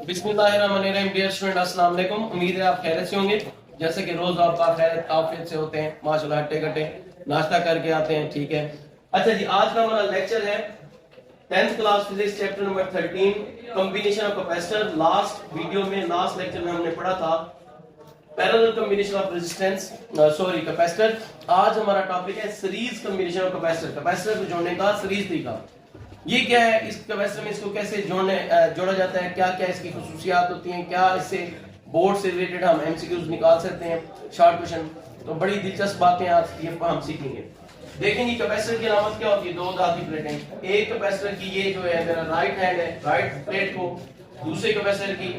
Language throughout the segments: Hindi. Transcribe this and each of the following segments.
बिस्मिल्लाहिर्रहमानिर्रहीम। डियर स्टूडेंट, अस्सलाम वालेकुम। उम्मीद है आप खैरियत से होंगे। जैसे कि रोज आप खैर आफियत से होते हैं, माशाल्लाह हट्टे कट्टे नाश्ता करके आते हैं। ठीक है, अच्छा जी, आज का हमारा लेक्चर है 10th class physics chapter number 13 combination of capacitor. Last video में, लास्ट लेक्चर में हमने पढ़ा था parallel combination of resistance capacitor. आज हमारा टॉपिक है series combination of capacitor, capacitor को जोड़ने का सीरीज तरीका। ये क्या है, इस कैपेसिटर में इसको कैसे जोड़ा जाता है, क्या क्या इसकी खुसूसियात होती हैं, क्या इससे बोर्ड से रिलेटेड हम एमसीक्यूज निकाल सकते हैं, शॉर्ट क्वेश्चन। तो बड़ी दिलचस्प बातें आज ये हम सीखेंगे। देखेंगे कैपेसिटर की अलामत क्या होती है। दो धातु प्लेटें, एक कैपेसिटर की ये जो है मेरा राइट हैंड है, राइट प्लेट को दूसरे कैपेसिटर की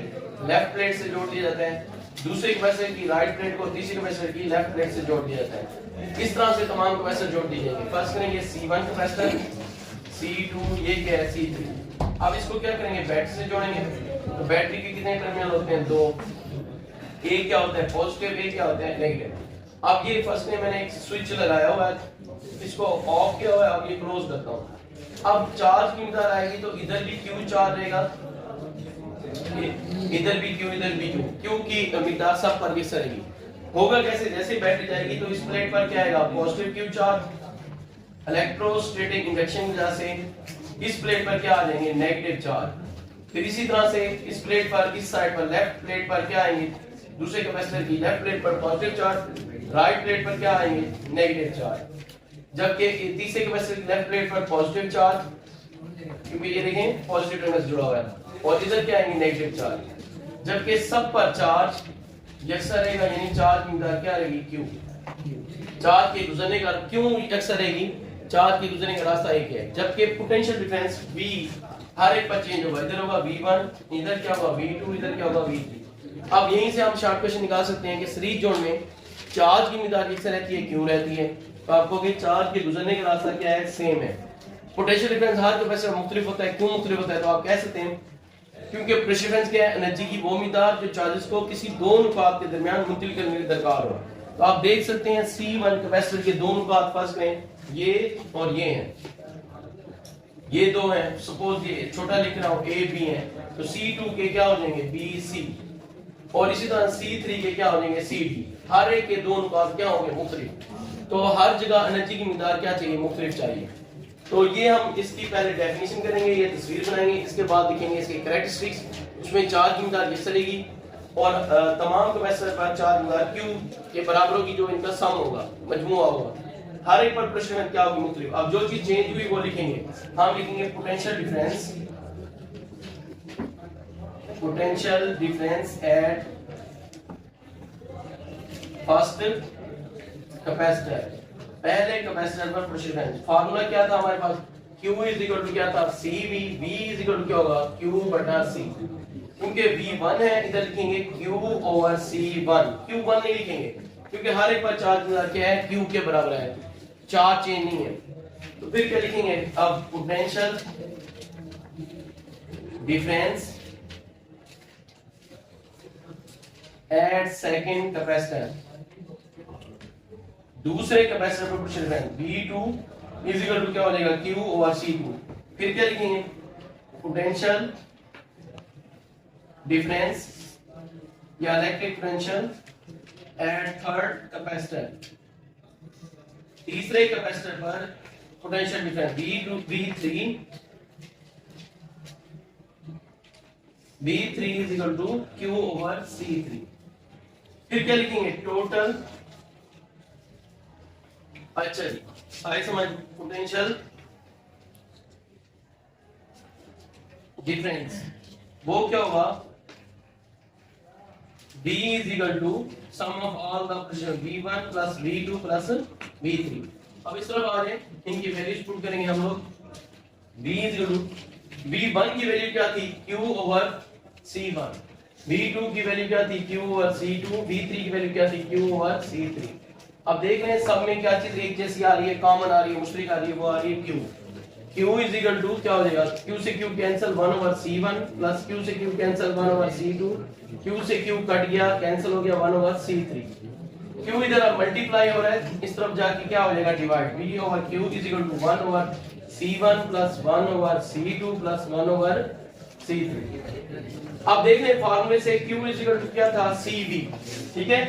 लेफ्ट प्लेट से जोड़ दिया जाता है, दूसरे कैपेसिटर की राइट प्लेट को तीसरे कैपेसिटर की लेफ्ट प्लेट से जोड़ दिया जाता है। इस तरह से तमाम कैपेसिटर जोड़ दिए जाएंगे। फर्स्ट करेंगे C1 कैपेसिटर, C2, ये क्या है C3। अब इसको क्या करेंगे, बैटरी से जोड़ेंगे। तो बैटरी के कितने टर्मिनल होते हैं, दो। एक क्या होता है पॉजिटिव, एक क्या होता है नेगेटिव। अब ये फर्स्ट में मैंने एक स्विच लगाया हुआ है, इसको ऑफ किया हुआ है, अब ये क्लोज करता हूं। अब चार्ज की मिकदार आएगी तो इधर भी Q चार्ज रहेगा, इधर भी Q, इधर भी Q की मिकदार सब पर मिक्स रहेगी। होगा कैसे, जैसे बैटरी जाएगी तो इस प्लेट पर क्या आएगा, positive Q charge. Electrostatic induction की वजह से इस प्लेट पर क्या आ जाएंगे, नेगेटिव चार्ज। फिर इसी तरह से इस प्लेट पर, इस साइड पर, लेफ्ट प्लेट पर क्या आएंगे, दूसरे कैपेसिटर की लेफ्ट प्लेट पर पॉजिटिव चार्ज, राइट प्लेट पर क्या आएंगे, नेगेटिव चार्ज। जबकि तीसरे कैपेसिटर की लेफ्ट प्लेट पर पॉजिटिव चार्ज, क्योंकि ये देखें पॉजिटिव टर्मिनल जुड़ा हुआ है, और इधर क्या आएंगे, नेगेटिव चार्ज। जबकि सब पर चार्ज यकसा रहेगा, यानी चार्ज की मिकदार क्या रहेगी, Q। चार्ज के गुजरने का क्यों यकसा रहेगी, चार्ज के गुजरने का रास्ता एक है। जबकि पोटेंशियल डिफरेंस V हर एक पर चेंज होगा, इधर होगा V1, इधर क्या होगा V2, इधर क्या होगा V3। अब यहीं से हम शॉर्ट क्वेश्चन निकाल सकते हैं कि सीरीज जोड़ में चार्ज की मिकदार एक से रहती है, क्यों रहती है। तो आपको कि चार्ज के गुजरने का रास्ता क्या है, सेम है। पोटेंशियल डिफरेंस हर कैपेसिटर मुख्तलिफ होता है, क्यों मुख्तलिफ होता है, तो आप कह सकते हैं क्योंकि प्रेशर डिफरेंस क्या है, एनर्जी की वो मिकदार जो चार्जेस को किसी दो नुकात के दरमियान मुंतकिल करने की दरकार हो। तो आप देख सकते हैं C1 कैपेसिटर के दो नुकात फर्स्ट में ये और ये हैं, ये दो हैं। सपोज ये छोटा लिख रहा हूं A B है, तो C2 के क्या हो जाएंगे, B C, और इसी तरह C3 के क्या हो जाएंगे, C D। हर एक के दो नुकात क्या होंगे, मुख्तलिफ। तो हर जगह एनर्जी की मिकदार क्या चाहिए, मुख्तलिफ चाहिए। तो ये हम इसकी पहले डेफिनेशन करेंगे, ये तस्वीर बनाएंगे, इसके बाद लिखेंगे इसके कैरेक्टरिस्टिक्स। उसमें चार्ज की मिकदार किस चलेगी और तमाम कैपेसिटर पर चार्ज मिकदार Q के बराबर होगी, जो इनका सम होगा, मजमूआ होगा। हर एक पर प्रेशर क्या होगी, मुख्तलिफ। अब जो चीज चेंज हुई वो लिखेंगे, हम लिखेंगे potential difference at first capacitor, पहले कैपेसिटर पर प्रेशर डिफरेंस। फार्मूला क्या था हमारे पास, Q इज इक्वल टू क्या था, CV, V is equal to क्या होगा, Q बटा C। क्योंकि V1 है, इधर लिखेंगे Q ओवर C1। Q1 नहीं लिखेंगे क्योंकि हर एक पर चार्ज क्या है, Q के बराबर है, चार्ज चेंज नहीं है। तो फिर क्या लिखेंगे, अब potential difference at second capacitor, दूसरे कैपेसिटर पर pressure difference V2 is equal to क्या हो जाएगा, Q ओवर C2। फिर क्या लिखेंगे, पोटेंशियल डिफरेंस या electric potential at third capacitor, तीसरे कैपेसिटर पर potential difference V3 is equal to Q over C3। फिर क्या लिखेंगे, टोटल, अच्छा जी आइए समझ, पोटेंशियल डिफरेंस वो क्या होगा, D is equal to sum of all the pressure V1 plus V2 plus V3। अब इस तरफ आ जाए, इनकी वैल्यूज पुट करेंगे हम लोग। V is equal to V1 की वैल्यू क्या थी, Q ओवर C1, V2 की वैल्यू क्या थी, Q ओवर C2, V3 की वैल्यू क्या थी, Q ओवर C3। अब देख रहे हैं सब में क्या चीज एक जैसी आ रही है, कॉमन आ रही है, मुश्तरक आ रही है, वो आ रही है Q। Q is equal to क्या हो जाएगा, Q से Q cancel 1 over C1 plus Q से Q cancel 1 over C2, Q से Q कट गया, कैंसिल हो गया 1 ओवर C3। Q इधर अब मल्टीप्लाई हो रहा है, इस तरफ जाके क्या हो जाएगा, divide. V over Q is equal to 1 over C1 plus 1 over C2 plus 1 over C3। अब देख लें फॉर्मूले से Q इक्वल टू क्या था CV, ठीक है।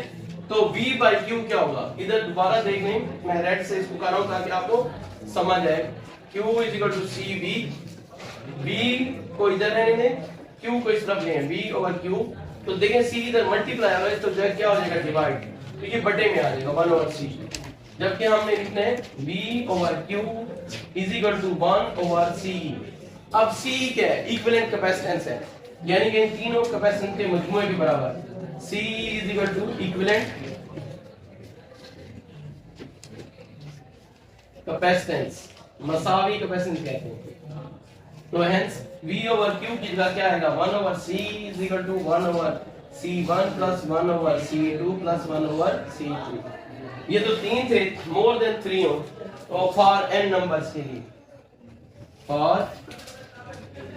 तो V बाई Q क्या होगा, इधर दोबारा देख लें, मैं रेड से इसको कर रहा हूं ताकि आपको समझ आए। Q equal to CV, V को इधर रहने दें, Q को इस तरफ लें, V ओवर Q। तो देखें C इधर मल्टीप्लाई हो रहा है तो जो क्या हो जाएगा डिवाइड, तो ये बटे में आ जाएगा 1 ओवर C। जबकि हमने लिखना है V over Q is equal to 1 over C। अब C क्या है, इक्विवेलेंट कैपेसिटेंस है, यानी कि इन तीनों कैपेसिटेंस के मजमूए के बराबर। C is equal to equivalent capacitance, मसावी कैपेसिटेंस कहते हैं। तो हेंस V ओवर Q की जगह क्या आएगा, 1 over C is equal to 1 over C1 plus 1 over C2 plus 1 over C3। ये तो तीन थे, मोर देन 3 हो तो फॉर n नंबर्स के लिए, फॉर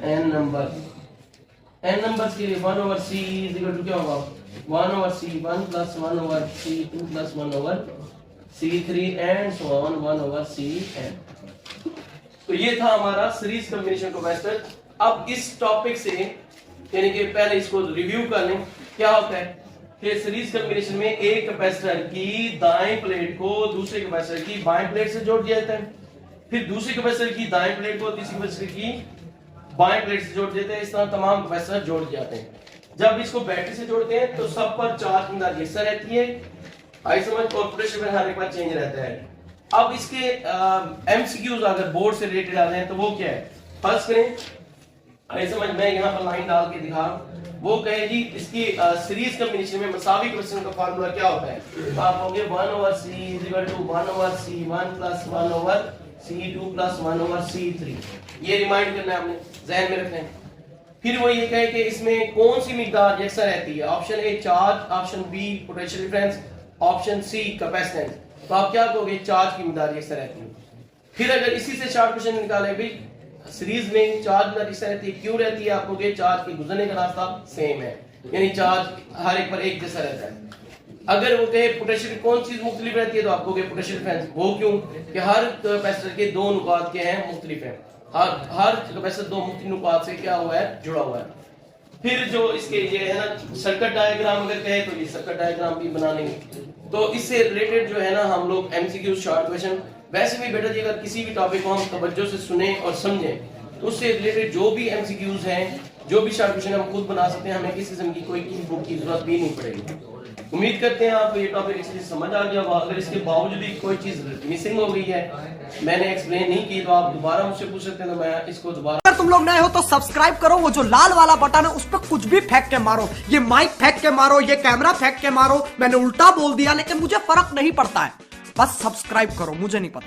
n नंबर्स के लिए 1 over C is equal to क्या होगा, 1 over C1 plus 1 over C2 plus 1 over C3 and so on 1 over Cn। तो ये था हमारा सीरीज कॉम्बिनेशन कैपेसिटर। अब इस टॉपिक से यानी कि पहले इसको रिव्यू कर लें, क्या होता है कि सीरीज कॉम्बिनेशन में एक कैपेसिटर की दाएं प्लेट को दूसरे कैपेसिटर की बाएं प्लेट से जोड़ दिया जाता है, फिर दूसरे कैपेसिटर की दाएं प्लेट को तीसरी कैपेसिटर की बाएं प्लेट से जोड़ देते हैं। इस तरह तमाम कैपेसिटर जोड़ दिए जाते हैं। जब इसको बैटरी से जोड़ते हैं तो सब पर चार्ज की हिस्सा रहती है, आई समझ, और पोटेंशियल में हर एक बार चेंज रहता है। अब इसके एमसीक्यूज अगर बोर्ड से रिलेटेड आ जाए तो वो क्या है, फर्ज करें आई समझ, मैं यहाँ पर लाइन डाल के दिखा, वो कहे जी इसकी सीरीज कॉम्बिनेशन में मसावी कैपेसिटेंस का फार्मूला क्या होता है, तो आप होंगे 1 over C is equal to 1 over C1 plus 1 over C2 plus 1 over C3। ये रिमाइंड करना है, आपने ज़हन में रखना है। फिर वो ये कहे कि इसमें कौन सी मिकदार यकसा रहती है, option A charge, option B potential difference, option C capacitance. तो आप क्या कहोगे, चार्ज की मिकदार यकसा रहती है। फिर अगर इसी से शॉर्ट क्वेश्चन निकाले भाई सीरीज में चार्ज मिकदार यकसा रहती है, क्यों रहती है, आप कहोगे चार्ज के गुजरने का रास्ता सेम है, यानी चार्ज हर एक पर एक जैसा रहता है। अगर वो कहे पोटेंशियल कौन चीज मुख्तलिफ रहती है तो आप कहोगे पोटेंशियल डिफरेंस। वो क्यों कि हर कैपेसिटर के दो नुकात के हैं मुख्तलिफ हैं, हर कैपेसिटर दो मुख्तलिफ नुकात से क्या हुआ है, जुड़ा हुआ है। फिर जो इसके ये है ना सर्किट डायग्राम अगर कहे तो ये सर्किट डायग्राम भी बना लेंगे। तो इससे रिलेटेड जो है ना हम लोग एमसीक्यू शॉर्ट क्वेश्चन, वैसे भी बेटा जी अगर किसी भी टॉपिक को हम तवज्जो से सुने और समझें तो उससे रिलेटेड जो भी एमसीक्यूज हैं, जो भी शॉर्ट क्वेश्चन हम खुद बना सकते हैं, हमें किसी किस्म की कोई बुक की जरूरत भी नहीं पड़ेगी। उम्मीद करते हैं आपको ये टॉपिक अच्छे से समझ आ गया होगा। अगर इसके बावजूद भी कोई चीज मिसिंग हो गई है, मैंने एक्सप्लेन नहीं की, तो आप दोबारा मुझसे पूछ सकते हैं, तो मैं इसको दोबारा। अगर तुम लोग नए हो तो सब्सक्राइब करो, वो जो लाल वाला बटन है उस पर कुछ भी फेंक के मारो, ये माइक फेंक के मारो, ये कैमरा फेंक के मारो, मैंने उल्टा बोल दिया लेकिन मुझे फर्क नहीं पड़ता है, बस सब्सक्राइब करो, मुझे नहीं पता।